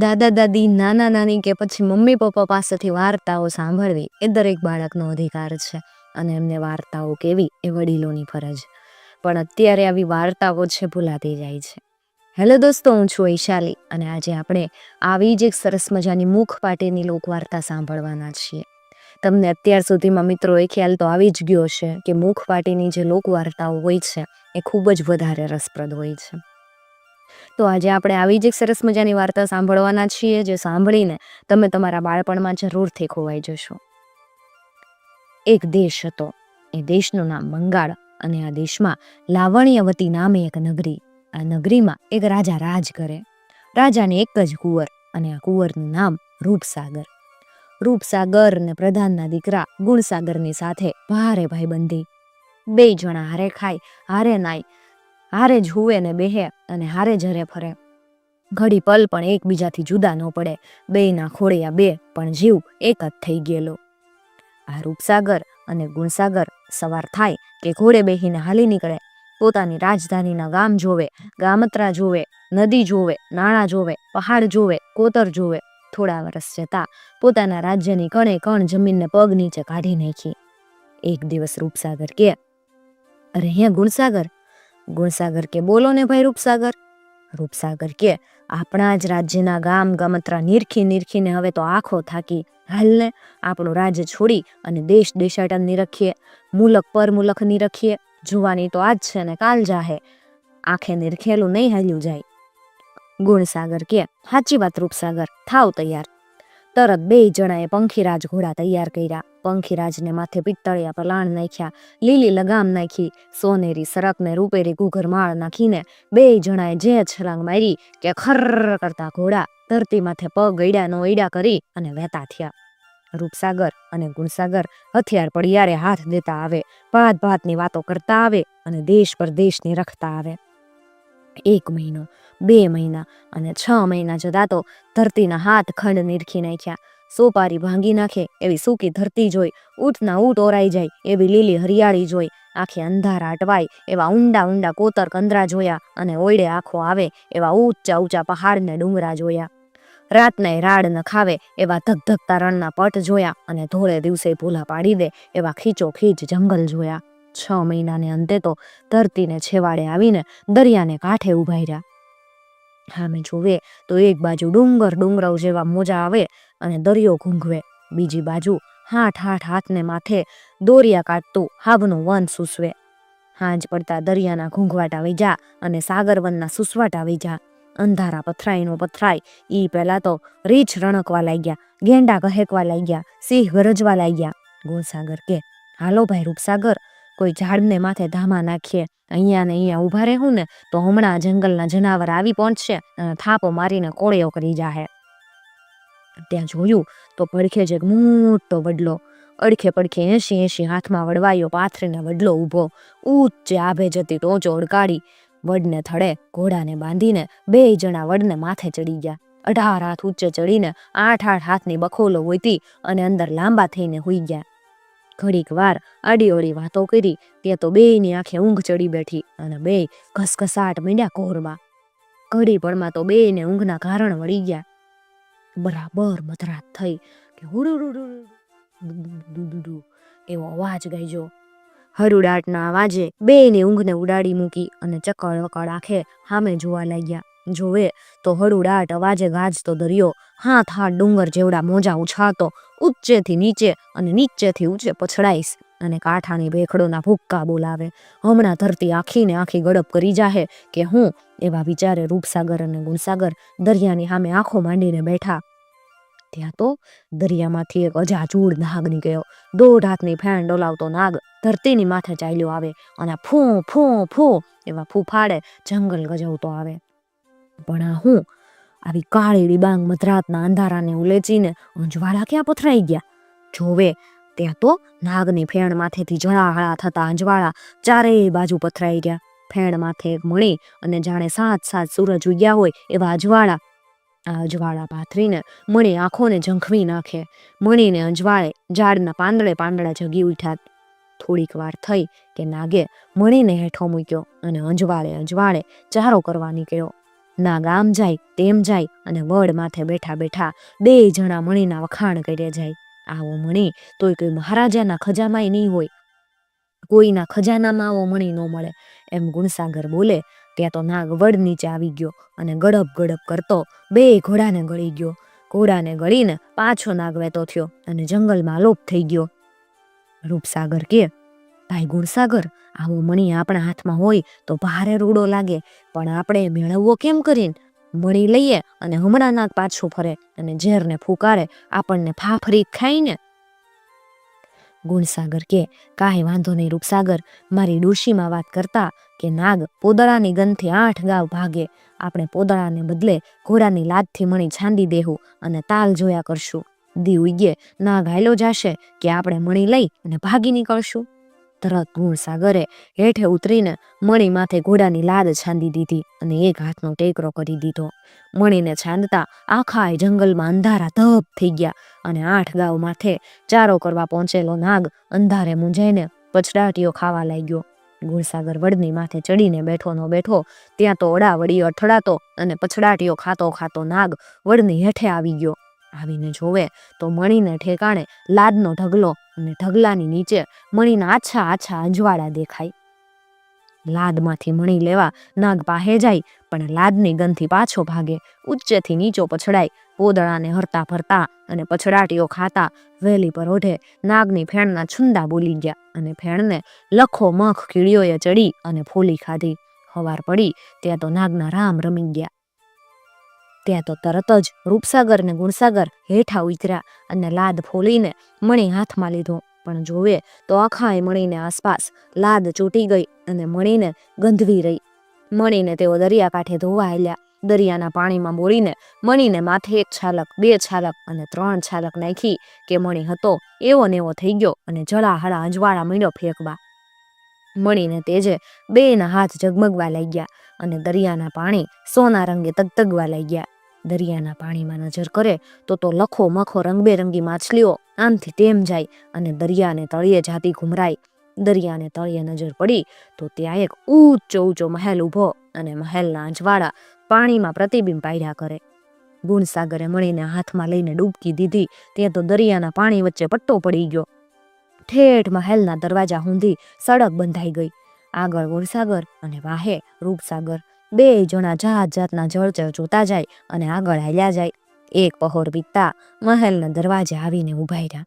દાદા દાદી, નાના નાની કે પછી મમ્મી પપ્પા પાસેથી વાર્તાઓ સાંભળવી એ દરેક બાળકનો અધિકાર છે અને એમને વાર્તાઓ કહેવી એ વડીલોની ફરજ. પણ અત્યારે આવી વાર્તાઓ છે ભૂલાતી જાય છે. હેલો દોસ્તો, હું છું વૈશાલી અને આજે આપણે આવી જ એક સરસ મજાની મુખપાટીની લોકવાર્તા સાંભળવાના છીએ. તમને અત્યાર સુધીમાં મિત્રો એ ખ્યાલ તો આવી જ ગયો છે કે મુખપાટીની જે લોકવાર્તાઓ હોય છે એ ખૂબ જ વધારે રસપ્રદ હોય છે. તો આજે આપણે આવી જ એક સરસ મજાની વાર્તા સાંભળવાના છીએ, જે સાંભળીને તમે તમારા બાળપણમાં જરૂરથી ખોવાઈ જશો. એક દેશ હતો. એ દેશનું નામ બંગાળ અને આ દેશમાં લાવણ્યવતી નામે એક નગરી. આ નગરીમાં એક રાજા રાજ કરે. રાજાને એક જ કુંવર અને આ કુંવરનું નામ રૂપસાગર. રૂપસાગર ને પ્રધાનના દીકરા ગુણસાગરની સાથે ભારે ભાઈબંધી. બે જણા હારે ખાય, હારે નાય, હારે જુએ ને બેહે અને હારે જરે ફરે. ઘડી પલ પણ એકબીજાથી જુદા ન પડે. બેયના ખોળિયા બે પણ જીવ એક જ થઈ ગયેલો. આ રૂપસાગર અને ગુણસાગર સવાર થાય કે ઘોડે બેહીને હાલી નીકળે. પોતાની રાજધાનીના ગામ જોવે, ગામત્રા જોવે, નદી જોવે, નાણાં જોવે, પહાડ જોવે, કોતર જોવે. થોડા વર્ષ જતા પોતાના રાજ્યની કણે કણ જમીનને પગ નીચે કાઢી નાખી. એક દિવસ રૂપસાગર કે, અરે હે ગુણસાગર. ગુણસાગર કે, બોલો ને ભાઈ રૂપસાગર. રૂપસાગર કે, આપણા જ રાજ્યના ગામ ગમત્રા નીરખીને હવે તો આંખો થાકી. હાલને આપણું રાજ્ય છોડી અને દેશ દેશાટન નિરખીએ, મુલક પર મુલક નિરખીએ. જોવાની તો આજ છે ને કાલ જાહે. આંખે નિરખેલું નહીં હાલ્યું જાય. ગુણસાગર કે, સાચી વાત રૂપસાગર, થાવ તૈયાર. તરત બે જણાએ પંખીરાજ ઘોડા તૈયાર કર્યા. પંખીરાજને માથે પિત્તળિયા પલાણ નાખ્યા, લીલી લગામ નાખી, સોનેરી સરક ને રૂપેરી ઘૂઘર માળ નાખીને બે જણાએ જે છલાંગ મારી કે ખર્ર કરતા ઘોડા ધરતી માથે પગ અડ્યા નો અડ્યા કરી અને વહેતા થયા. રૂપસાગર અને ગુણસાગર હથિયાર પડિયારે હાથ દેતા આવે, ભાત ભાતની વાતો કરતા આવે અને દેશ પરદેશની રખતા આવે. 1 મહિનો, 2 મહિના અને 6 મહિના જતા તો ધરતીના હાથ ખંડ નીરખી નાખ્યા. સોપારી ભાંગી નાખે એવી સૂકી ધરતી જોઈ, ઊંટના ઊંટ ઓરાઈ જાય એવી લીલી હરિયાળી જોઈ, આંખે અંધારા અટવાય એવા ઊંડા ઊંડા કોતર કંદરા જોયા અને ઓયડે આંખો આવે એવા ઊંચા ઊંચા પહાડ ને ડુંગરા જોયા. રાતને રાડ ન ખાવે એવા ધગધગતા રણના પટ જોયા અને ધોળે દિવસે ભૂલા પાડી દે એવા ખીચો ખીચ જંગલ જોયા. 6 મહિનાને અંતે તો ધરતીને છેવાડે આવીને દરિયાને કાંઠે ઉભા રહ્યા. સામે જોવે તો એક બાજુ ડુંગરવ જેવા મોજા આવે અને દરિયો ઘૂંઘવે, બીજી બાજુ હાથ હાથને માથે દોરિયા કાઢતું હાવનું વન સૂસવે. હાંજ પડતા દરિયાના ઘૂંઘવાટા વૈજા અને સાગરવનના સુસવાટા વૈજા. અંધારા પથરાઈનો પથરાય. ઈ પહેલા તો રીંછ રણકવા લાગ્યા, ગેંડા કહેકવા લાગ્યા, સિંહ ગરજવા લાગ્યા. ગુણસાગર કે, હાલો ભાઈ રૂપસાગર, કોઈ ઝાડને માથે ધામા નાખીએ. અહીંયા ને અહીંયા ઊભા રહેવું ને તો હમણાં જંગલના જનાવર આવી પહોંચશે અને થાપો મારીને કોળિયો કરી જાહે. ત્યાં જોયું તો પડખે જ એક મોટો વડલો, અડખે પડખે 80 હાથમાં વડવાયો પાથરીને વડલો ઊભો, ઊંચે આભે જતી ટોચો અડકાડી. વડને થડે ઘોડાને બાંધીને બે જણા વડને માથે ચડી ગયા. 18 હાથ ઊંચે ચડીને 8 હાથની બખોલો ગોતી અને અંદર લાંબા થઈને હુઈ ગયા. ઘડીક વાર આડી ઓળી વાતો કરી ત્યાં તો બેયની આંખે ઊંઘ ચડી બેઠી અને બે ઘસઘસાટ માંડ્યા કોરમાં. ઘડી પળમાં તો બેયને ઊંઘના કારણ વળી ગયા. બરાબર મધરાત થઈ કે હુડુ એવો અવાજ ગાયજો. હરુડાટના અવાજે બેયની ઊંઘને ઉડાડી મૂકી અને ચકળ વકળ આંખે સામે જોવા લાગ્યા. જોવે તો હરુડાટ અવાજે ગાજતો દરિયો, હાથ ડુંગર જેવડા મોજા ઉછાળતો, ઊંચેથી નીચે અને નીચેથી ઊંચે પછડાઈશ અને કાંઠાની ભેખડોના ભૂક્કા બોલાવે. હમણાં ધરતી આખીને આખી ગડપ કરી જાહે કે હું, એવા વિચારે રૂપસાગર અને ગુણસાગર દરિયાની સામે આંખો માંડીને બેઠા. ત્યાં તો દરિયામાંથી એક અજાચૂડ નાગ નીકળ્યો. 1.5 હાથની ફેણ ડોલાવતો નાગ ધરતીની માથે ચાલ્યો આવે અને ફૂ ફૂ ફૂ એવા ફૂફાડે જંગલ ગજવતો આવે. પણ આ હું, આવી કાળી ડિબાંગ મધરાતના અંધારાને ઉલેચીને અંજવાળા ક્યાં પથરાઈ ગયા? જોવે ત્યાં તો નાગની ફેણ માથેથી જળાહળા થતા અંજવાળા ચારેય બાજુ પથરાઈ ગયા. ફેણ માથે એક મણી અને જાણે 7 સૂરજ ઉગ્યા હોય એવા અજવાળા. આ અજવાળા પાથરીને મણી આંખોને ઝંખવી નાખે. મણીને અંજવાળે ઝાડના પાંદડે જગી ઉઠ્યા. થોડીક વાર થઈ કે નાગે મણીને હેઠો મૂક્યો અને અંજવાળે ચારો કરવા નીકળ્યો. નાગ આમ જાય તેમ જાય અને વડ માથે બેઠા બેઠા બે જણા મણીના વખાણ કરે જાય. આવો મણી તોય કોઈ મહારાજાના ખજામાંય નહીં હોય, કોઈના ખજાનામાં આવો મણી ન મળે એમ ગુણસાગર બોલે ત્યાં તો નાગ વડ નીચે આવી ગયો અને ગડપ ગડપ કરતો બે ઘોડાને ગળી ગયો. ઘોડાને ગળીને પાછો નાગ વહેતો થયો અને જંગલમાં લોપ થઈ ગયો. રૂપસાગર કે, ભાઈ ગુણસાગર, આવો મણી આપણા હાથમાં હોય તો ભારે રૂડો લાગે, પણ આપણે મેળવવો કેમ કરીને? મણી લઈએ અને હમણાં નાગ પાછું ફરે અને ઝેરને ફૂકારે આપણને ફાફરી ખાય ને. ગુણસાગર કે, કાંઈ વાંધો નહીં રૂપસાગર, મારી ડોશીમાં વાત કરતા કે નાગ પોદળાની ગંધથી 8 ગાવ ભાગે, આપણે પોદળાને બદલે ઘોડાની લાદથી મણી છાંદી દેવું અને તાલ જોયા કરશું. દી ઉગે નાગ હાલ્યો જાશે કે આપણે મણી લઈ અને ભાગી નીકળશું. તરત ગુણસાગરે હેઠે ઉતરીને મણી માથે ઘોડાની લાદ છાંદી દીધી અને એક હાથનો ટેકરો કરી દીધો. મણીને છાંદતા આખા જંગલમાં અંધારા ધબ થઈ ગયા અને 8 ગાવ માથે ચારો કરવા પહોંચેલો નાગ અંધારે મૂંઝાઈને પછડાટીઓ ખાવા લાગ્યો. ગુણસાગર વડની માથે ચડીને બેઠો ન બેઠો ત્યાં તો અડાવડી અથડાતો અને પછડાટીઓ ખાતો ખાતો નાગ વડની હેઠે આવી ગયો. આવીને જોવે તો મણીને ઠેકાણે લાદનો ઢગલો અને ઢગલાની નીચે મણીના આછા આછા અજવાળા દેખાય. લાદમાંથી મણી લેવા નાગ પાસે જાય, પણ લાદની ગંધથી પાછો ભાગે, ઉચ્ચેથી નીચો પછડાય, પોદળાને હરતા ફરતા અને પછડાટીઓ ખાતા વહેલી પર ઓઢે નાગની ફેણના છુંદા બોલી ગયા અને ફેણને લખો મખ કીડીઓએ ચડી અને ફોલી ખાધી. હવાર પડી ત્યાં તો નાગના રામ રમી ગયા. ત્યાં તો તરત જ રૂપસાગર ને ગુણસાગર હેઠા ઉતર્યા અને લાદ ફોલીને મણી હાથમાં લીધો, પણ જોવે તો આખાય મણીને આસપાસ લાદ ચોટી ગઈ અને મણીને ગંધવી રહી. મણીને તેઓ દરિયાકાંઠે ધોવા હાલ્યા. દરિયાના પાણીમાં બોળીને મણીને માથે 1 છાલક, 2 છાલક અને 3 છાલક નાખી કે મણી હતો એવો ને એવો થઈ ગયો અને જળાહળા અજવાળા મીંડો ફેંકવા. મણીને તેજે બેના હાથ ઝગમગવા લાગ્યા અને દરિયાના પાણી સોના રંગે તગતગવા લાગ્યા. દરિયાના પાણીમાં નજર કરે તો લખો મખો રંગબેરંગી માછલીઓ આમથી તેમ જાય અને દરિયાને તળિયે જાતી ઘુમરાય. દરિયાને તળિયે નજર પડી તો ત્યાં એક ઊંચો ઊંચો મહેલ ઊભો અને મહેલના અજવાળા પાણીમાં પ્રતિબિંબ પાડ્યા કરે. ગુણસાગરે મણીને હાથમાં લઈને ડૂબકી દીધી ત્યાં તો દરિયાના પાણી વચ્ચે પટ્ટો પડી ગયો. ઠેઠ મહેલના દરવાજા સુધી સડક બંધાઈ ગઈ. આગળ ગુણસાગર અને વાહે રૂપસાગર, બે જણા જાત જાતના જળચર જોતા જાય અને આગળ હાલ્યા જાય. એક પહોર વીતતા મહેલના દરવાજે આવીને ઉભા રહ્યા.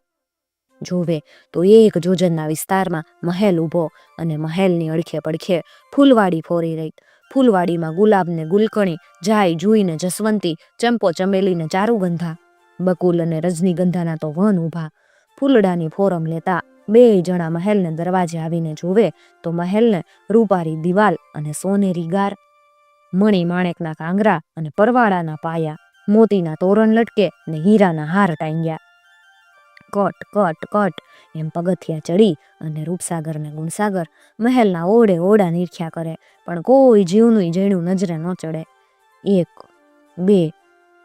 જોવે તો 1 જોજનના વિસ્તારમાં મહેલ ઊભો અને મહેલની અડખે પડખે ફૂલવાડી ફોરી રહી. ફૂલવાડીમાં ગુલાબ ને ગુલકણી, જાય જુઈ ને જસવંતી, ચંપો ચમેલી ને ચારુગંધા, બકુલ અને રજનીગંધાના તો વન ઊભા. ફૂલડાની ફોરમ લેતા બે જણા મહેલને દરવાજે આવીને જોવે તો મહેલને રૂપારી દિવાલ અને સોનેરી ગાર, મણી માણેકના કાંગરા અને પરવાળાના પાયા, મોતીના તોરણ લટકે ને હીરાના હાર ટાંગ્યા. કટ કટ કટ એમ પગથિયા ચડી અને રૂપસાગર ને ગુણસાગર મહેલના ઓડે ઓડા નીરખ્યા કરે, પણ કોઈ જીવનું જઈણું નજરે ન ચડે. 1, 2,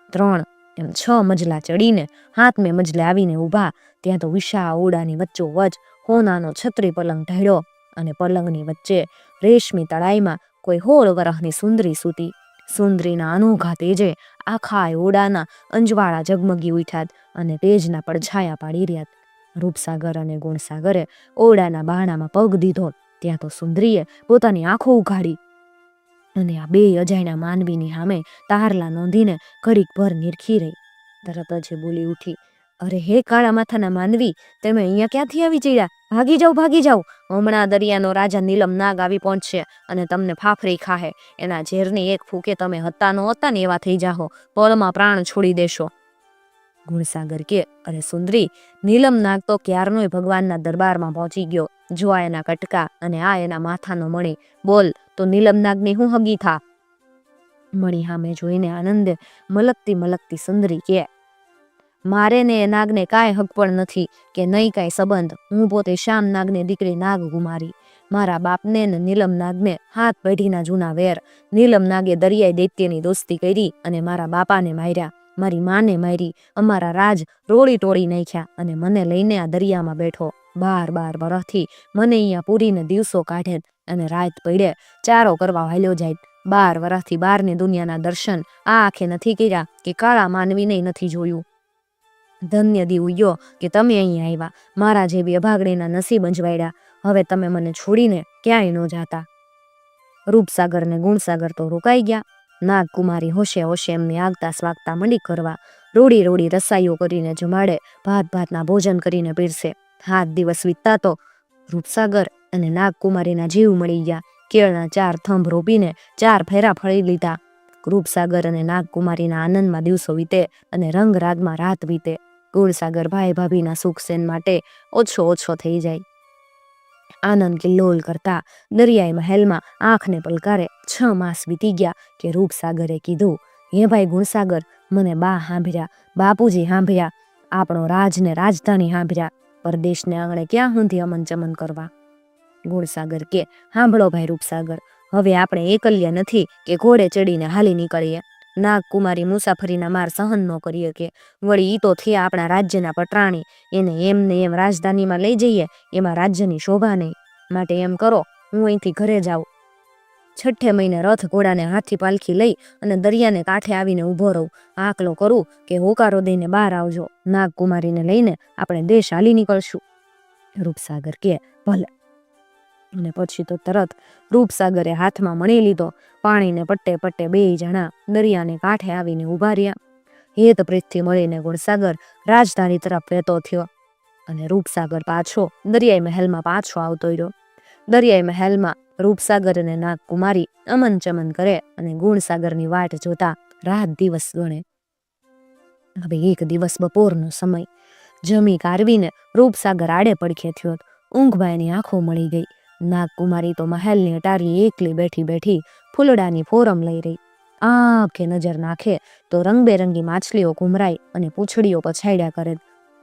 3 એમ 6 મજલા ચડીને હાથમે મજલે આવીને ઊભા ત્યાં તો વિશાળ ઓડાની વચ્ચોવચ હોનાનો છત્રી પલંગ ઢળ્યો અને પલંગની વચ્ચે રેશમી તળાઈમાં કોઈ 16 વરહની સુંદરી સૂતી. સુંદરીના અનોખા તેજે આખા ઓડાના અંજવાળા ઝગમગી ઉઠ્યા અને તેજના પડછાયા પાડી રહ્યા. રૂપસાગર અને ગુણસાગરે ઓડાના બારણામાં પગ દીધો ત્યાં તો સુંદરીએ પોતાની આંખો ઉઘાડી અને આ બે અજાણ્યા માનવીની સામે તારલા નોંધીને ઘડીક ભર નિરખી રહી. તરત જ બોલી ઉઠી, અરે હે કાળા માથાના માનવી, તમે અહીંયા ક્યાંથી આવી ચડ્યા? ભાગી જાઓ, ભાગી જાઓ, હમણાં દરિયાનો રાજા નીલમ નાગ આવી પહોંચશે અને તમને ફાફરી ખાહે. એના ઝેરની એક ફૂકે તમે હતા ને એવા થઈ જાહો, પળમાં પ્રાણ છોડી દેશો. ગુણસાગર કે, અરે સુંદરી, નીલમ નાગ તો ક્યારનોય ભગવાનના દરબારમાં પહોંચી ગયો. જો આ એના કટકા અને આ એના માથાનો મણી, બોલ તો નીલમ નાગની હું હગી થા? મણી સામે જોઈને આનંદે મલકતી સુંદરી કે, મારે ને એ નાગને કાંઈ હક પણ નથી કે નહીં કાંઈ સંબંધ. હું પોતે શ્યામ નાગને દીકરી નાગ કુમારી. મારા બાપને ને નીલમ નાગને 7 પેઢીના જૂના વેર. નીલમ નાગે દરિયાઈ દૈત્યની દોસ્તી કરી અને મારા બાપાને માર્યા, મારી માને મારી, અમારા રાજ રોળી ટોળી નાખ્યા અને મને લઈને આ દરિયામાં બેઠો. 12 વરસથી મને અહીંયા પૂરીને દિવસો કાઢે અને રાત પડે ચારો કરવા હાલ્યો જાય. 12 વર્ષથી બહારની દુનિયાના દર્શન આ આંખે નથી કર્યા કે કાળા માનવીને નથી જોયું. ધન્ય દીવયો કે તમે અહીં આવ્યા, મારા જેવી અભાગણીના નસીબ અંજવાડ્યા. હવે તમે મને છોડીને ક્યાંય ન જાતા. રૂપસાગર ને ગુણસાગર તો રોકાઈ ગયા. નાગકુમારી હોશે હોશે એમની આગતા સ્વાગતા મંડી કરવા. રોડી રોડી રસાઈઓ કરીને જમાડે, ભાત ભાતના ભોજન કરીને પીરસે. 7 દિવસ વીતતા તો રૂપસાગર અને નાગકુમારીના જીવ મળી ગયા. કેળના 4 થંભ રોપીને 4 ફેરા ફળી લીધા. રૂપસાગર અને નાગકુમારીના આનંદમાં દિવસો વીતે અને રંગરાગમાં રાત વીતે. ગુણસાગર ભાઈ ભાભીના સુખ સેન માટે ઓછો થઈ જાય. આનંદ કિલ્લોલ કરતા દરિયાઈ મહેલમાં આંખને પલકારે 6 માસ વીતી ગયા કે રૂપસાગરે કીધું, હે ભાઈ ગુણસાગર, મને બા સાંભળ્યા, બાપુજી સાંભળ્યા, આપણો રાજ ને રાજધાની સાંભળ્યા, પરદેશને આંગણે ક્યાં સુધી અમન ચમન કરવા. ગુણસાગર કે, સાંભળો ભાઈ રૂપસાગર, હવે આપણે એકલ્યા નથી કે ઘોડે ચડીને હાલી નીકળીએ. નાગકુમારી મુસાફરીના માર સહન ન કરીએ કે વળી ઈ તો થયા આપણા રાજ્યના પટરાણી, એને એમને એમ રાજધાનીમાં લઈ જઈએ એમાં રાજ્યની શોભા નહીં. માટે એમ કરો, હું અહીંથી ઘરે જાઉં, 6 મહિને રથ ઘોડાને હાથી પાલખી લઈ અને દરિયાને કાંઠે આવીને ઊભો રહું. આકલો કરું કે હોકારો દઈને બહાર આવજો, નાગકુમારીને લઈને આપણે દેશ હાલી નીકળશું. રૂપસાગર કે, ભલે. અને પછી તો તરત રૂપસાગરે હાથમાં મણી લીધો. પાણીને પટ્ટે પટ્ટે 2 જણા દરિયાને કાંઠે આવીને ઊભા રહ્યા. હેત પ્રીતથી મળીને ગુણસાગર રાજધાની તરફ વહેતો થયો અને રૂપસાગર પાછો દરિયાઈ મહેલમાં પાછો આવતો રહ્યો. દરિયાઈ મહેલમાં રૂપસાગર અને નાગકુમારી અમન ચમન કરે અને ગુણસાગરની વાટ જોતા રાત દિવસ ગણે. હવે એક દિવસ બપોરનો સમય. જમી કારવીને રૂપસાગર આડે પડખે થયો. ઊંઘમાં એની આંખો મળી ગઈ. નાગકુમારી તો મહેલની અટારી એકલી બેઠી બેઠી ફૂલડાની ફોરમ લઈ રહી. આંખે નજર નાખે તો રંગબેરંગી માછલીઓ ઘુમરાય અને પૂંછડીઓ પછાડ્યા કરે.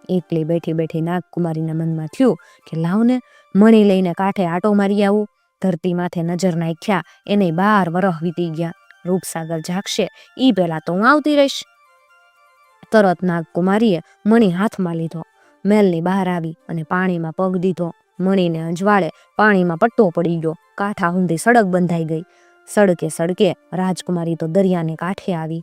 એકલી બેઠી બેઠી નાગકુમારીના મનમાં થયું કે લાવને મણી લઈને કાંઠે આટો મારી આવું. ધરતી માથે નજર નાખ્યા એને 12 વર્ષ વીતી ગયા. રૂપસાગર જાગશે ઈ પહેલા તો હું આવતી રહીશ. તરત નાગકુમારીએ મણી હાથમાં લીધો, મહેલની બહાર આવી અને પાણીમાં પગ દીધો. મણીને અંજવાળે પાણીમાં પટ્ટો પડી ગયો. કાંઠા ઊંધી સડક બંધાઈ ગઈ. સડકે સડકે રાજકુમારી તો દરિયાને કાંઠે આવી.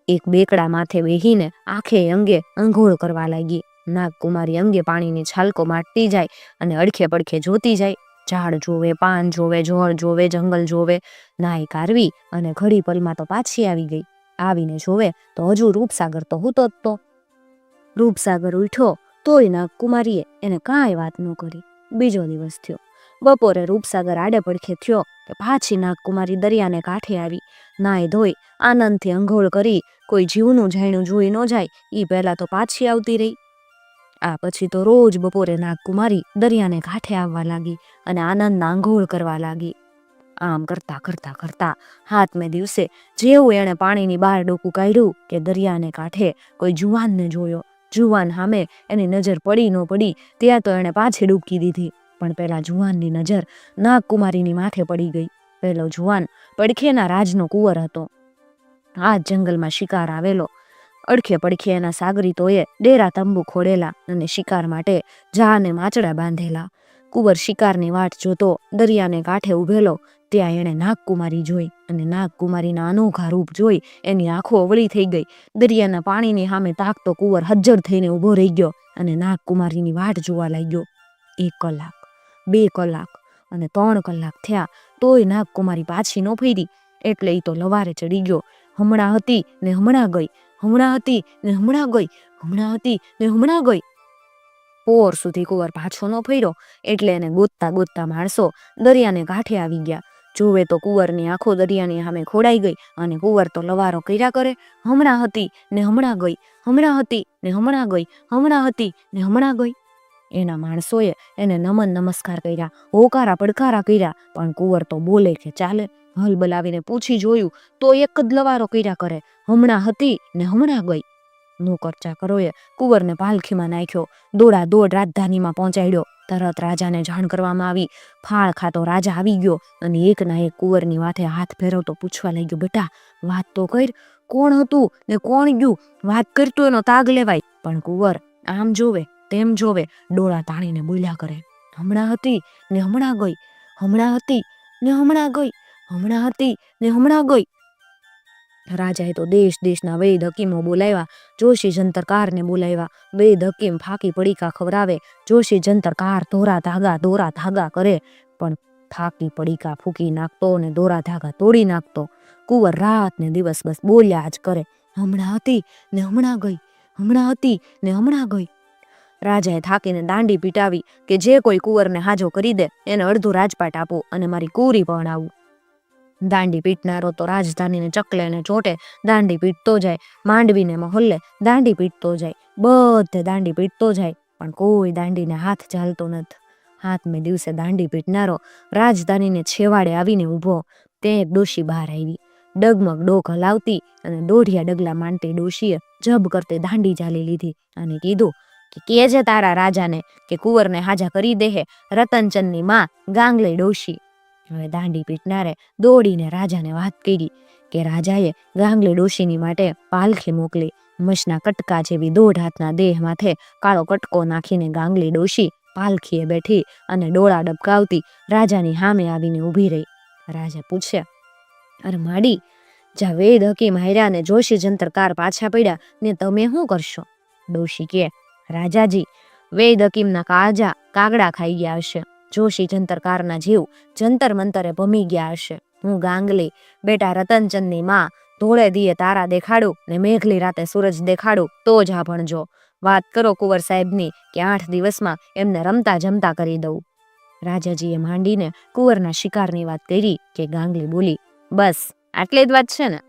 એક બેકડા માથે બેહીને આંખે અંગે અંઘોળ કરવા લાગી. નાગકુમારી અંગે પાણીની છાલકો માટતી જાય અને અડખે પડખે જોતી જાય. ઝાડ જોવે, પાન જોવે, જોળ જોવે, જંગલ જોવે. નાઈ કારવી અને ઘડી પલમાં તો પાછી આવી ગઈ. આવીને જોવે તો હજુ રૂપસાગર તો હૂતો જ તો. રૂપસાગર ઉઠ્યો તોય નાગકુમારીએ એને કાંઈ વાત ન કરી. બીજો દિવસ થયો. બપોરે રૂપસાગર આડે પડખે થયો કે પાછી નાગકુમારી દરિયાને કાંઠે આવી. નાઈ ધોઈ આનંદથી અંઘોળ કરી કોઈ જીવનું જાણ્યું જોઈ ન જાય એ પહેલા તો પાછી આવતી રહી. આ પછી તો રોજ બપોરે નાગકુમારી દરિયાને કાંઠે આવવા લાગી અને આનંદના અંઘોળ કરવા લાગી. આમ કરતા કરતા કરતા 7મે દિવસે જેવું એણે પાણીની બહાર ડોકું કાઢ્યું કે દરિયાને કાંઠે કોઈ જુવાનને જોયો. જુવાન સામે એની નજર પડી ન પડી ત્યાં તો એણે પાછી ડૂબકી દીધી. પણ પેલા જુવાનની નજર નાગકુમારીની માથે પડી ગઈ. પેલો જુવાન પડખેના રાજનો કુંવર હતો. આ જંગલમાં શિકાર આવેલો. અડખે પડખે એના સાગરીતોએ ડેરા તંબુ ખોડેલા અને શિકાર માટે જા ને માચડા બાંધેલા. કુંવર શિકારની વાટ જોતો દરિયાને કાંઠે ઊભેલો. ત્યાં એણે નાગકુમારી જોઈ અને નાગકુમારીના અનોખા રૂપ જોઈ એની આંખો અવળી થઈ ગઈ. દરિયાના પાણીની સામે તાકતો કુંવર હજ્જર થઈને ઊભો રહી ગયો અને નાગકુમારીની વાટ જોવા લાગ્યો. 1 કલાક, 2 કલાક અને 3 કલાક થયા તોય નાગકુમારી પાછી ન ફરી. એટલે એ તો લવારે ચડી ગયો. હમણાં હતી ને હમણાં ગઈ, હમણાં હતી ને હમણાં ગઈ, હમણાં હતી ને હમણાં ગઈ. પોર સુધી કુંવર પાછો ન ફર્યો. એટલે એને ગોતતા ગોતતા માણસો દરિયાને કાંઠે આવી ગયા. જોવે તો કુંવરની આંખો દરિયાની સામે ખોડાઈ ગઈ અને કુંવર તો લવારો કર્યા કરે. હમણાં હતી ને હમણાં ગઈ, હમણાં હતી ને હમણાં ગઈ, હમણાં હતી ને હમણાં ગઈ. એના માણસોએ એને નમન નમસ્કાર કર્યા, હોકારા પડકારા કર્યા, પણ કુંવર તો બોલે કે ચાલે. હલ બલાવીને પૂછી જોયું તો એક જ લવારો કર્યા કરે, હમણાં હતી ને હમણાં ગઈ. નોકર ચાકરોએ કુંવરને પાલખીમાં નાખ્યો. દોડા દોડ રાજધાનીમાં પહોંચાડ્યો. તરત રાજાને જાણ કરવામાં આવી. ફાળ ખાતો રાજા આવી ગયો અને એકના એક કુંવરની માથે હાથ ફેરવતો પૂછવા લાગ્યો, બેટા વાત તો કર, કોણ હતું ને કોણ ગયું? વાત કરતો એનો તાગ લેવાય. પણ કુંવર આમ જોવે તેમ જોવે, ડોળા તાણીને બોલ્યા કરે, હમણાં હતી ને હમણાં ગઈ, હમણાં હતી ને હમણાં ગઈ, હમણાં હતી ને હમણાં ગઈ. રાજાએ તો દેશ દેશના વૈદ હકીમો બોલાવ્યા, જોશી જંતરકારને બોલાવ્યા. વૈદ હકીમ ફાકી પડીકા ખવડાવે, જોશી જંતરકાર દોરા ધાગા કરે, પણ ફાકી પડીકા ફૂકી નાખતો ને દોરા ધાગા તોડી નાખતો. કુંવર રાત ને દિવસ બસ બોલ્યા જ કરે, હમણાં હતી ને હમણાં ગઈ, હમણાં હતી ને હમણાં ગઈ. રાજાએ થાકીને દાંડી પીટાવી કે જે કોઈ કુંવરને હાજો કરી દે એને અડધું રાજપાટ આપો અને મારી કુરી પણ આવું. દાંડી પીટનારો તો રાજધાનીને ચકલે ને ચોટે દાંડી પીટતો જાય, માંડવીને મહોલ્લે દાંડી પીટતો જાય, બધે દાંડી પીટતો જાય, પણ કોઈ દાંડીને હાથ ચાલતો નથી. હાથમે દિવસે દાંડી પીટનારો રાજધાનીને છેવાડે આવીને ઊભો. તે એક ડોશી બહાર આવી, ડગમગ ડોક હલાવતી અને દોઢિયા ડગલા માંડતી ડોશીએ જબ કરતે દાંડી ચાલી લીધી અને કીધું કે કેજે તારા રાજાને કે કુંવરને હાજા કરી દેહે રતનચંદની માં ગાંગલી ડોશી. હવે દાંડી પીટનારે દોડીને રાજાને વાત કરી કે રાજાએ ગાંગલી ડોશીની માટે પાલખી મોકલી. મશના કટકા જેવી 1.5 હાથના દેહ માથે કાળો કટકો નાખીને ગાંગલી ડોશી પાલખીએ બેઠી અને ડોળા ડબકાવતી રાજાની સામે આવીને ઊભી રહી. રાજા પૂછે, અરે માડી, જા વૈદ હકીમ હાર્યા ને જોશી જંતરકાર પાછા પડ્યા ને તમે શું કરશો? ડોશી કે, રાજાજી, વૈદ હકીમના કાળજા કાગડા ખાઈ ગયા હશે, જોશી જંતરકારના જીવ જંતર મંતરે ભમી ગયા હશે. હું ગાંગલી બેટા રતનચંદની માં ધોળે દીએ તારા દેખાડું ને મેઘલી રાતે સૂરજ દેખાડું તો જ આ ભણજો. વાત કરો કુંવર સાહેબની કે 8 દિવસમાં એમને રમતા જમતા કરી દઉં. રાજાજીએ માંડીને કુંવરના શિકારની વાત કરી કે ગાંગલી બોલી, બસ આટલી જ વાત છે ને,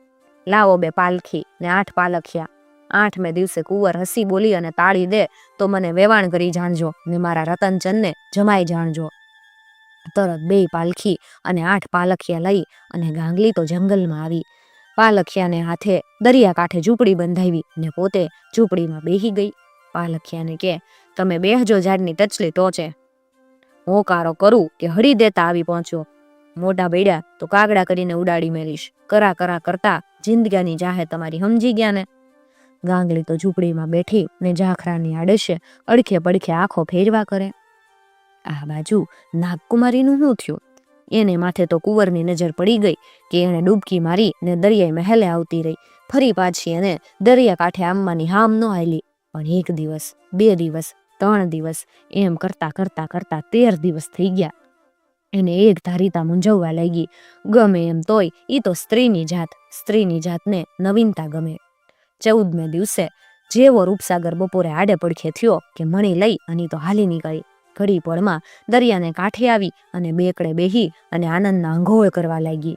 લાવો 2 પાલખી ને 8 પાલખિયા. 8મે દિવસે કુંવર હસી બોલી અને તાળી દે તો મને વેવાણ કરી જાણજો ને મારા રતનચંદને જમાઈ જાણજો. તરત 2 પાલખી અને 8 પાલખિયા લઈ અને ગાંગલી તો જંગલમાં આવી. પાલખિયાને હાથે દરિયા કાંઠે ઝૂંપડી બંધાવી ને પોતે ઝૂંપડીમાં બેહી ગઈ. પાલખિયાને કે, તમે બેહજો ઝાડની ટચલી ટોચે, હોકારો કરું કે હળી દેતા આવી પહોંચ્યો. મોઢા બેડ્યા તો કાગડા કરીને ઉડાડી મેલીશ, કરા કરતા જિંદગાની જાહે તમારી, સમજી ગયા ને? ગાંગલી તો ઝૂંપડીમાં બેઠી ને ઝાખરાની આડશે અડખે પડખે આંખો ફેરવા કરે. આ બાજુ નાગકુમારીનું શું થયું? એને માથે તો કુંવરની નજર પડી ગઈ કે એને ડૂબકી મારી ને દરિયાઈ મહેલે આવતી રહી. ફરી પાછી એને દરિયા કાંઠે આમવાની હામ ન આવેલી. પણ 1 દિવસ 2 દિવસ 3 દિવસ એમ કરતા 13 દિવસ થઈ ગયા. એને એક ધારીતા મૂંઝવવા લાગી. ગમે એમ તોય ઈ તો સ્ત્રીની જાતને નવીનતા ગમે. 14મે દિવસે જેવો રૂપસાગર બપોરે આડે પડખે થયો કે મણી લઈ અને તો હાલી નીકળી. ઘડી પળમાં દરિયાને કાંઠે આવી અને બેકડે બેહી અને આનંદના અંઘોળ કરવા લાગી.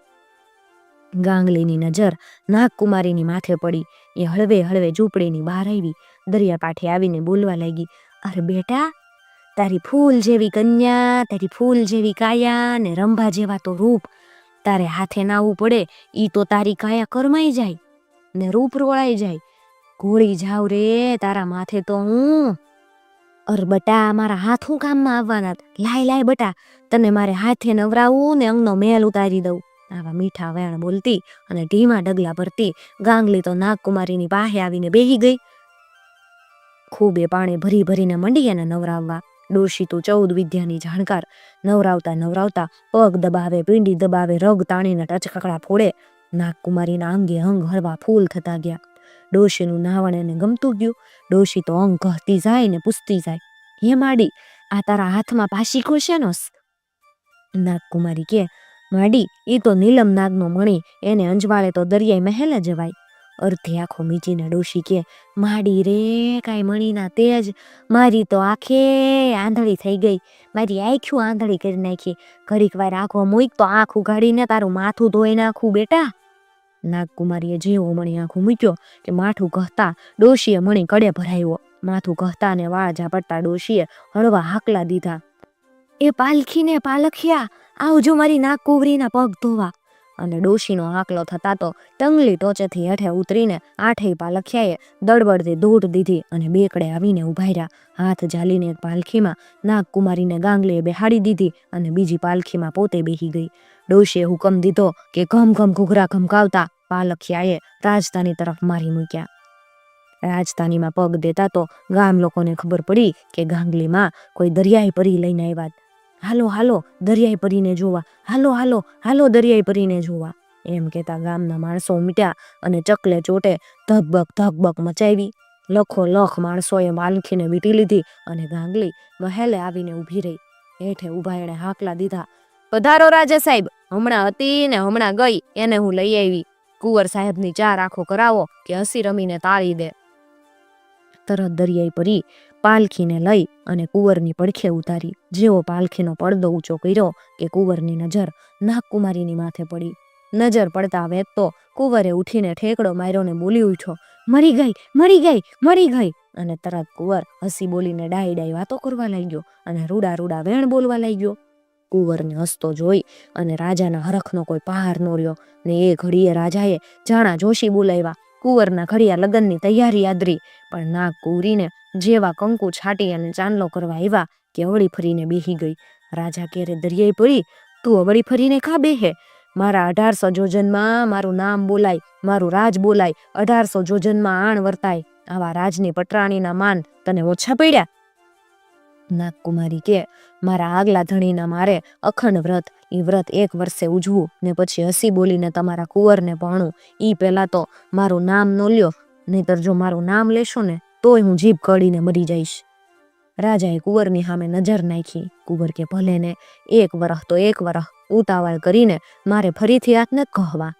ગાંગલીની નજર નાગકુમારીની માથે પડી. એ હળવે હળવે ઝૂંપડીની બહાર આવી, દરિયા કાંઠે આવીને બોલવા લાગી, અરે બેટા, તારી ફૂલ જેવી કન્યા, તારી ફૂલ જેવી કાયા ને રંભા જેવા તો રૂપ, તારે હાથે નાવું પડે ઈ તો તારી કાયા કરમાઈ જાય ને રૂપ રોળાઈ જાય. ઘોળી જાવ રે તારા માથે તો હું. અર બટા, મારા હાથ હું કામમાં આવવાના? લાય બટા, તને મારે હાથે નવરાવું ને અંગનો મેલ ઉતારી દઉં. આવા મીઠા વેણ બોલતી અને ઢીમા ડગલા ભરતી ગાંગલી તો નાગકુમારીની પાસે આવીને બેહી ગઈ. ખૂબે પાણી ભરી ભરીને મંડી એને નવરાવવા. ડોશી તો 14 વિદ્યાની જાણકાર. નવરાવતા પગ દબાવે, પીંડી દબાવે, રગ તાણીને ટચકકડા ફોડે. નાગકુમારીના અંગે અંગ હળવા ફૂલ થતા ગયા. ડોશીનું નાવણ એને ગમતું ગયું. ડોશી તો અંગ કહતી જાય ને પૂછતી જાય, હે માડી, આ તારા હાથમાં પાશીકો શેનોસ? નાગકુમારી કે, માડી, એ તો નીલમ નાગનો મણી, એને અંજવાળે તો દરિયાઈ મહેલે જવાય. અર્ધે આંખો મીચીને ડોશી કે, માડી રે, કાંઈ મણીના તેજ, મારી તો આંખે આંધળી થઈ ગઈ, મારી આંખ્યું આંધળી કરી નાખી. ઘડીક વાર આંખો મૂક તો આંખ ઉઘાડીને તારું માથું ધોઈ નાખું બેટા. નાગકુમારીએ જેવો મણી આંખું મૂક્યો કે માથું કહતા ડોશીએ મણી કડે ભરાયો. માથું કહતા ને વાળ ઝાપટતા ડોશીએ હળવા હાકલા દીધા, એ પાલખીને પાલખિયા, આવજો મારી નાગકુંવરીના પગ ધોવા. અને ડોશીનો હાકલો થતા તો ટંગલી ટોચેથી હેઠે ઉતરીને 8 પાલખિયાએ દળબડથી દોટ દીધી અને બેકડે આવીને ઉભા રહ્યા. હાથ ઝાલીને એક પાલખીમાં નાગકુમારીને ગાંગલીએ બેહાડી દીધી અને બીજી પાલખીમાં પોતે બેહી ગઈ. ડોશીએ હુકમ દીધો કે ઘમ ઘમ ઘૂઘરા ઘમકાવતા પાલખિયાએ રાજધાની તરફ મારી મૂક્યા. રાજધાનીમાં પગ દેતા તો ગામ લોકોને ખબર પડી કે ગાંગલીમાં કોઈ દરિયાઈ પરી લઈને આવ્યા. હાલો હાલો દરિયાઈ પરીને જોવા, હાલો હાલો હાલો દરિયાઈ પરીને જોવા. એમ કહેતા ગામના માણસો ઉમટ્યા અને ચકલે ચોટે ધકબક મચાવી. લખો લખ માણસોએ પાલખીને વીંટી લીધી અને ગાંગલી મહેલે આવીને ઊભી રહી. હેઠે ઊભા એણે હાકલા દીધા, પધારો રાજા સાહેબ, હમણાં હતી ને હમણાં ગઈ, એને હું લઈ આવી. કુંવર સાહેબની 4 આંખો કરાવો કે હસી રમીને તાળી દે. તરત દરિયાઈ પરી પાલખીને લઈ અને કુંવરની પડખે ઉતારી. જેવો પાલખીનો પડદો ઊંચો કર્યો કે કુંવરની નજર નાગકુમારીની માથે પડી. નજર પડતા વેત તો કુંવરે ઉઠીને ઠેકડો માર્યો ને બોલી ઉઠ્યો, મરી ગઈ મરી ગઈ મરી ગઈ. અને તરત કુંવર હસી બોલીને ડાઈ વાતો કરવા લાગ્યો અને રૂડા વેણ બોલવા લાગ્યો. કુંવરને હસતો જોઈ અને રાજાના હરખનો કોઈ પાર ન રહ્યો ને એ ઘડીએ રાજાએ જાણા જોશી બોલાવ્યા. કુંવરના ઘડિયા લગ્નની તૈયારી આદરી, પણ નાગ કુંવરીને જેવા કંકુ છાટી અને ચાંદલો કરવા આવ્યા કે અવળી ફરીને બેહી ગઈ. રાજા કેરે દરિયાઈ પરી, તું અવળી ફરીને ખા બેહે? મારા 1800 જોજનમાં મારું નામ બોલાય, મારું રાજ બોલાય, 1800 જોજનમાં આણ વર્તાય. આવા રાજની પટરાણીના માન તને ઓછા પડ્યા? નાગકુમારી કે, મારા આગલા ધણીના મારે અખંડ વ્રત, એ વ્રત 1 વર્ષે ઉજવું ને પછી હસી બોલીને તમારા કુંવરને ભણું. ઈ પહેલા તો મારું નામ ન લ્યો, નહીતર જો મારું નામ લેશો ને તોય હું જીભ કડીને મરી જઈશ. રાજાએ કુંવરની સામે નજર નાખી. કુંવર કે ભલે ને, 1 વરહ તો 1 વરહ, ઉતાવળ કરીને મારે ફરીથી હાથ ન કહવા.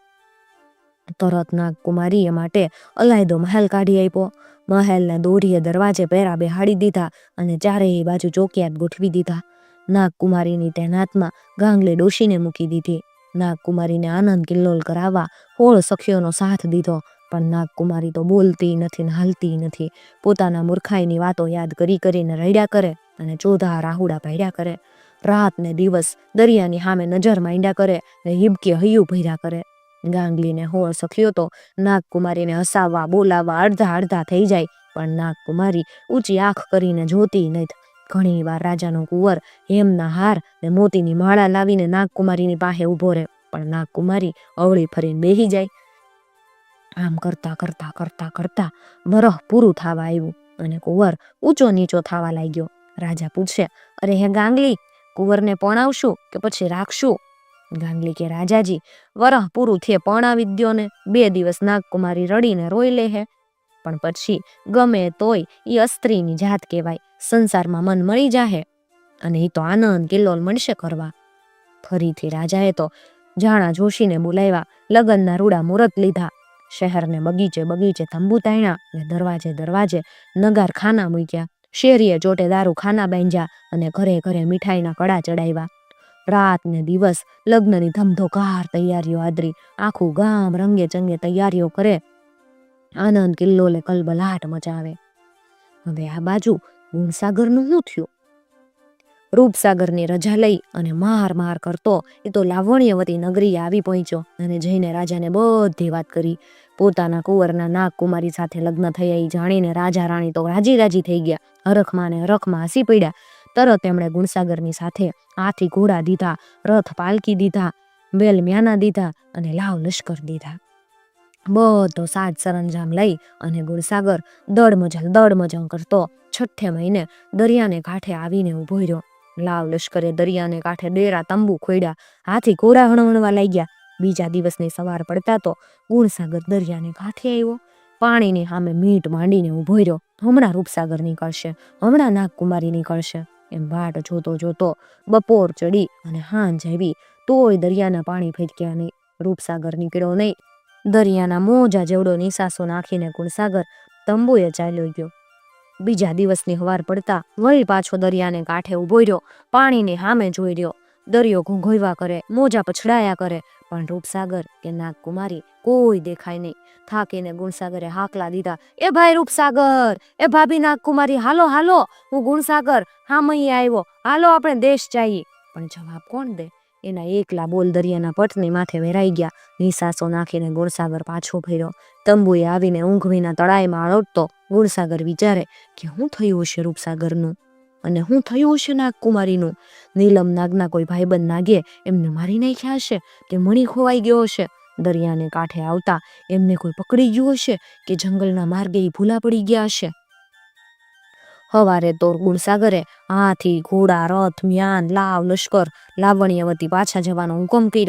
તરત નાગકુમારીએ માટે અલાયદો મહેલ કાઢી આપ્યો. મહેલને દોરીએ દરવાજે પહેરા બેહાડી દીધા અને ચારેય બાજુ ચોકિયાત ગોઠવી દીધા. નાગકુમારીની તૈનાતમાં ગાંગલે ડોશીને મૂકી દીધી. નાગકુમારીને આનંદ કિલ્લોલ કરાવવા 16 સખીઓનો સાથ દીધો, પણ નાગકુમારી તો બોલતી નથી ને હાલતી નથી. પોતાના મૂર્ખાઈની વાતો યાદ કરીને રડ્યા કરે અને ચોધા રાહુડા પાડ્યા કરે. રાત ને દિવસ દરિયાની સામે નજર માંડ્યા કરે ને હિબકે હૈયું ભર્યા કરે. ગાંગલીને 16 સખીઓ તો નાગકુમારીને હસાવવા બોલાવવા અડધા થઈ જાય, પણ નાગકુમારી ઊંચી આંખ કરીને જોતી નહીં. ઘણી વાર રાજાનો કુંવર હેમના હાર ને મોતીની માળા લાવીને નાગકુમારીની પાસે ઊભો રહે, પણ નાગકુમારી અવળી ફરીને બેહી જાય. આમ કરતા વરહ પૂરું થવા આવ્યું અને કુંવર ઊંચો નીચો થવા લાગ્યો. રાજા પૂછે, અરે હે ગાંગલી, કુંવરને પરણાવશું કે પછી રાખશું? ગાંગલી કે, રાજાજી, વરહ પૂરું થયે પરણાવી દ્યો ને. 2 દિવસ નાગકુમારી રડીને રોઈ લે હે, પણ પછી ગમે તોય એ અસ્ત્રીની જાત કહેવાય, સંસારમાં મન મળી જાહે અને એ તો આનંદ કિલ્લોલ મળશે કરવા. ફરીથી રાજાએ તો જાણા જોશીને બોલાવ્યા. લગ્નના રૂડા મુહૂર્ત લીધા. શહેરને બગીચે તંબુ તાણ્યા ને દરવાજે નગાર ખાના મૂક્યા. શેરીએ ચોટે દારૂ ખાના બાંધ્યા અને ઘરે મીઠાઈના કડા ચડાવ્યા. રાત ને દિવસ લગ્નની ધમધોકાર તૈયારીઓ આદરી. આખું ગામ રંગે ચંગે તૈયારીઓ કરે, આનંદ કિલ્લોલે કલબલાટ મચાવે. હવે આ બાજુ ગુણસાગરનું શું થયું? રૂપસાગરની રજા લઈ અને માર કરતો એ તો લાવણ્યવતી નગરીએ આવી પહોંચ્યો અને જઈને રાજાને બધી વાત કરી. પોતાના કુંવરના નાગકુમારી સાથે લગ્ન થયા એ જાણીને રાજા રાણી તો રાજી થઈ ગયા. હરખમાં હસી પડ્યા. તરત એમણે ગુણસાગરની સાથે હાથી ઘોડા દીધા, રથ પાલકી દીધા, બેલ મ્યાના દીધા અને લાવ લશ્કર દીધા. બધો સાજ સરંજામ લઈ અને ગુણસાગર દડમજલ કરતો 6 મહિને દરિયાને કાંઠે આવીને ઊભો રહ્યો. લાવ લશ્કરે દરિયાને કાંઠે ડેરા તંબુ ખોડ્યા. હાથી ઘોડા હણવા લાગ્યા. બીજા દિવસની સવાર પડતા તો ગુણસાગર દરિયાને કાંઠે આવ્યો. પાણીની સામે મીટ માંડીને ઊભો રહ્યો. હમણાં રૂપસાગર નીકળશે, હમણાં નાગકુમારી નીકળશે. એમ વાટ જોતો બપોર ચડી અને હાંજ આવી, તોય દરિયાના પાણી ફેંક્યા નહીં. રૂપસાગર નીકળ્યો નહીં. દરિયાના મોજા જેવડો નિસાસો નાખીને ગુણસાગર તંબુએ ચાલ્યો ગયો. બીજા દિવસની સવાર પડતા વળી પાછો દરિયાને કાંઠે ઊભો રહ્યો. પાણીની સામે જોઈ રહ્યો. દરિયો ઘૂંઘોયવા કરે, મોજા પછડાયા કરે, પણ રૂપસાગર કે નાગકુમારી કોઈ દેખાય નહીં. થાકીને ગુણસાગરે હાકલા દીધા, એ ભાઈ રૂપસાગર, એ ભાભી નાગકુમારી, હાલો, હું ગુણસાગર હામઈ આવ્યો, હાલો આપણે દેશ જઈએ. પણ જવાબ કોણ દે? એના એકલા બોલ દરિયાના પટની માથે વેરાઈ ગયા. નિસાસો નાખીને ગુણસાગર પાછો ફર્યો. તંબુએ આવીને ઊંઘવીના તળાઈમાં અડતો ગુણસાગર વિચારે કે શું થયું હશે રૂપસાગરનું અને શું થયું હશે નાગકુમારીનું. નીલમ નાગના કોઈ ભાઈબંધ નાગે એમને મારી નાખ્યા હશે કે મણી ખોવાઈ ગયો હશે. દરિયાને કાંઠે આવતા એમને કોઈ પકડી ગયું હશે કે જંગલના માર્ગે ભૂલા પડી ગયા હશે. હવારે તો ગુણસાગરે હાથી ઘોડા રથ મ્યાન લાવ લશ્કર લાવણ્યવતી પાછા જવાનો હુકમ કર્યો.